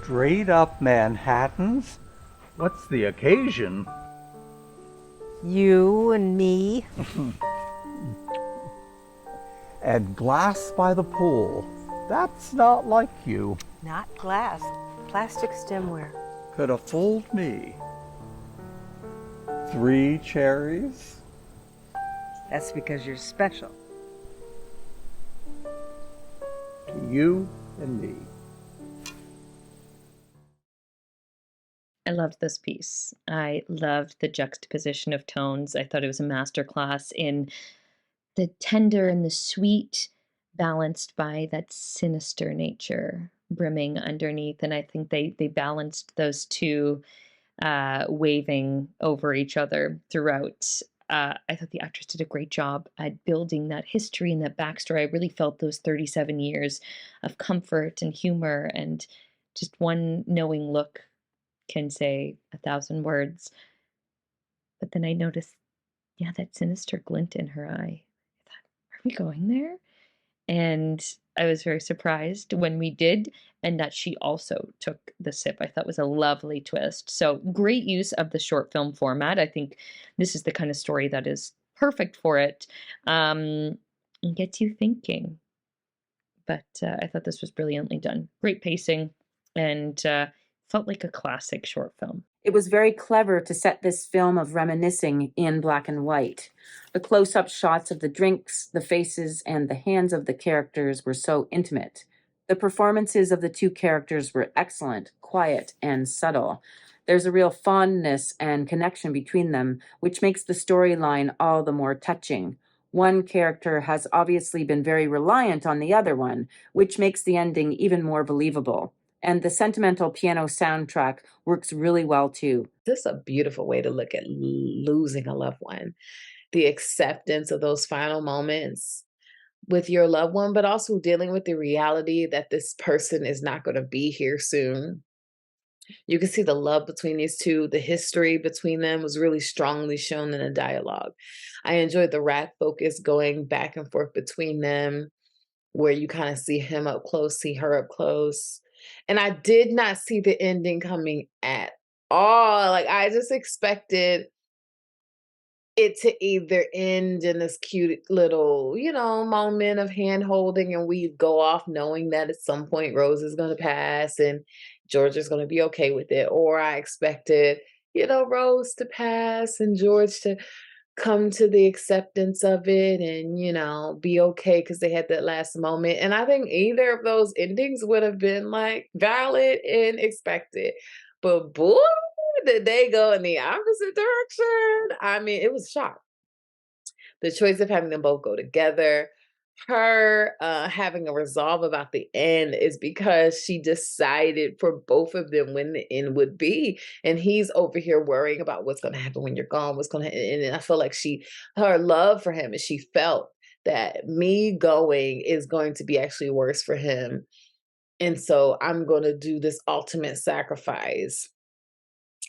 Straight up Manhattans? What's the occasion? You and me. And glass by the pool. That's not like you. Not glass. Plastic stemware. Could have fooled me. 3 cherries? That's because you're special. To you and me. I loved this piece. I loved the juxtaposition of tones. I thought it was a masterclass in the tender and the sweet, balanced by that sinister nature brimming underneath. And I think they balanced those two waving over each other throughout. I thought the actress did a great job at building that history and that backstory. I really felt those 37 years of comfort and humor, and just one knowing look can say 1,000 words. But then I noticed, yeah, that sinister glint in her eye. I thought, are we going there? And I was very surprised when we did, and that she also took the sip. I thought was a lovely twist. So great use of the short film format. I think this is the kind of story that is perfect for it, and gets you thinking. But I thought this was brilliantly done. Great pacing, and felt like a classic short film. It was very clever to set this film of reminiscing in black and white. The close-up shots of the drinks, the faces, and the hands of the characters were so intimate. The performances of the two characters were excellent, quiet, and subtle. There's a real fondness and connection between them, which makes the storyline all the more touching. One character has obviously been very reliant on the other one, which makes the ending even more believable. And the sentimental piano soundtrack works really well too. This is a beautiful way to look at losing a loved one. The acceptance of those final moments with your loved one, but also dealing with the reality that this person is not going to be here soon. You can see the love between these two. The history between them was really strongly shown in the dialogue. I enjoyed the rack focus going back and forth between them, where you kind of see him up close, see her up close. And I did not see the ending coming at all. Like, I just expected it to either end in this cute little, moment of hand holding, and we go off knowing that at some point Rose is going to pass and George is going to be okay with it. Or I expected, Rose to pass and George to come to the acceptance of it and, be okay because they had that last moment. And I think either of those endings would have been like valid and expected. But boy, did they go in the opposite direction. I mean, it was a shock. The choice of having them both go together, her having a resolve about the end is because she decided for both of them when the end would be. And he's over here worrying about what's going to happen when you're gone, what's going to happen. And I feel like her love for him, and she felt that me going is going to be actually worse for him. And so I'm going to do this ultimate sacrifice.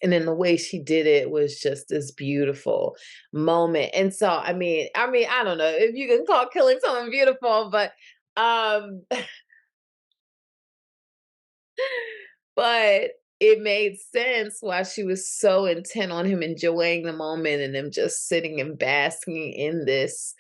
And then the way she did it was just this beautiful moment. And so, I mean, I don't know if you can call killing someone beautiful, but but it made sense why she was so intent on him enjoying the moment and them just sitting and basking in this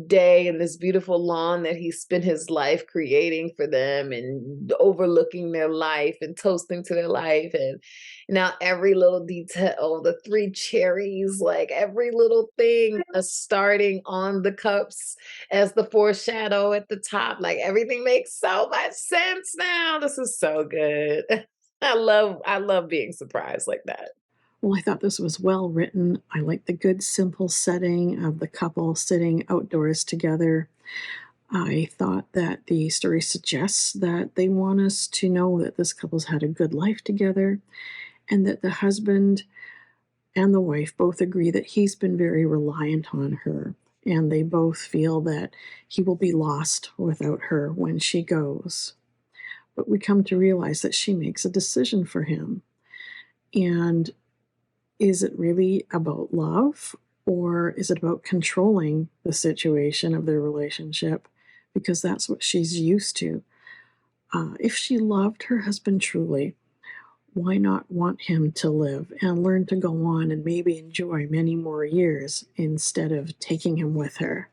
day and this beautiful lawn that he spent his life creating for them and overlooking their life and toasting to their life. And now every little detail, the 3 cherries, like every little thing starting on the cups as the foreshadow at the top, like everything makes so much sense now. This is so good. I love being surprised like that. Well, I thought this was well written. I like the good, simple setting of the couple sitting outdoors together. I thought that the story suggests that they want us to know that this couple's had a good life together, and that the husband and the wife both agree that he's been very reliant on her, and they both feel that he will be lost without her when she goes. But we come to realize that she makes a decision for him. And is it really about love, or is it about controlling the situation of their relationship? Because that's what she's used to. If she loved her husband truly, why not want him to live and learn to go on and maybe enjoy many more years instead of taking him with her?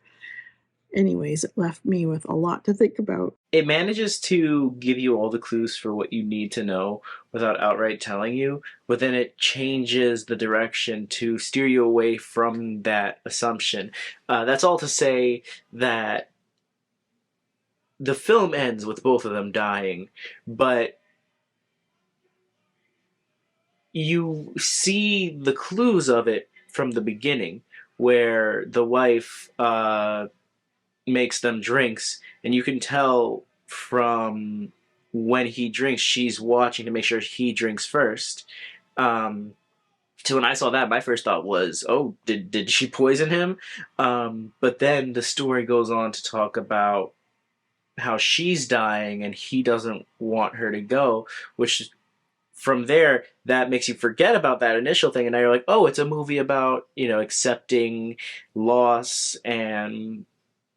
Anyways, it left me with a lot to think about. It manages to give you all the clues for what you need to know without outright telling you, but then it changes the direction to steer you away from that assumption. That's all to say that the film ends with both of them dying, but you see the clues of it from the beginning, where the wife makes them drinks, and you can tell from when he drinks, she's watching to make sure he drinks first. So when I saw that, my first thought was, "Oh, did she poison him?" But then the story goes on to talk about how she's dying and he doesn't want her to go, which from there that makes you forget about that initial thing, and now you're like, "Oh, it's a movie about accepting loss and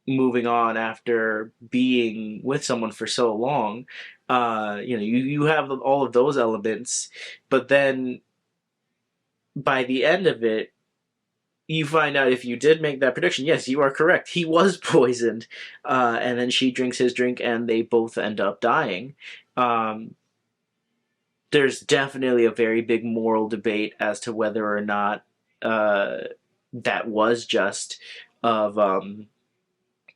moving on after being with someone for so long." You have all of those elements, but then by the end of it, you find out if you did make that prediction, yes, you are correct. He was poisoned, and then she drinks his drink, and they both end up dying. There's definitely a very big moral debate as to whether or not that was just of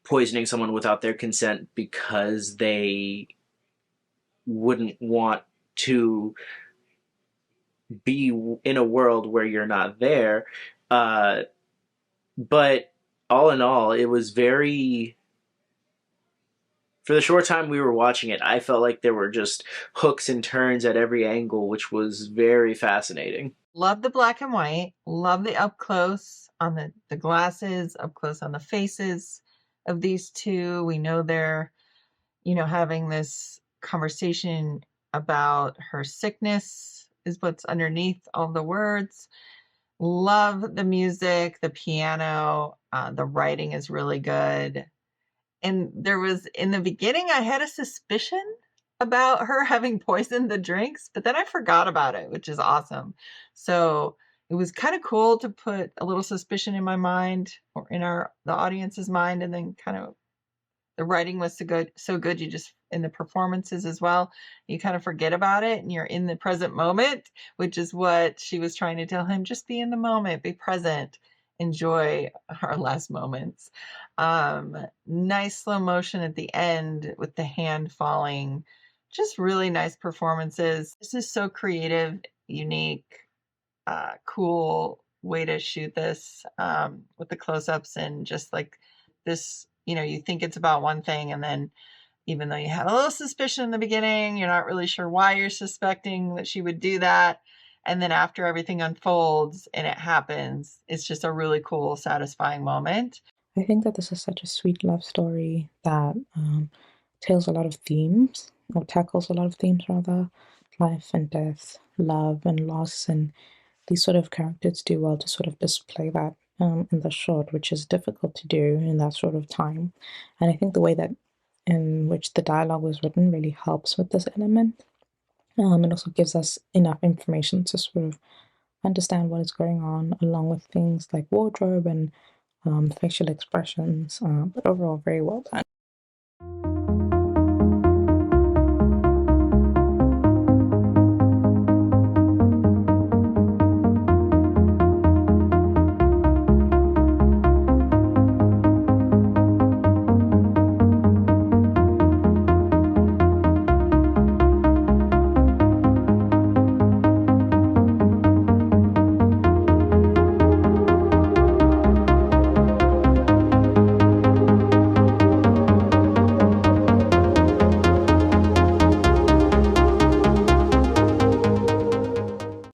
poisoning someone without their consent because they wouldn't want to be in a world where you're not there. But all in all, it was very. For the short time we were watching it, I felt like there were just hooks and turns at every angle, which was very fascinating. Love the black and white. Love the up close on the glasses, up close on the faces of these two. We know they're, having this conversation about her sickness is what's underneath all the words. Love the music, the piano, the writing is really good. And there was, in the beginning, I had a suspicion about her having poisoned the drinks, but then I forgot about it, which is awesome. So it was kind of cool to put a little suspicion in my mind or in the audience's mind, and then kind of the writing was so good. You just, in the performances as well, you kind of forget about it and you're in the present moment, which is what she was trying to tell him. Just be in the moment, be present, enjoy our last moments. Nice slow motion at the end with the hand falling. Just really nice performances. This is so creative, unique, cool way to shoot this, with the close-ups and just like this, you think it's about one thing, and then even though you had a little suspicion in the beginning, you're not really sure why you're suspecting that she would do that. And then after everything unfolds and it happens, it's just a really cool, satisfying moment. I think that this is such a sweet love story that tells a lot of themes, or tackles a lot of themes rather, life and death, love and loss, and these sort of characters do well to sort of display that in the short, which is difficult to do in that sort of time. And I think the way that in which the dialogue was written really helps with this element. It also gives us enough information to sort of understand what is going on, along with things like wardrobe and facial expressions. But overall, very well done.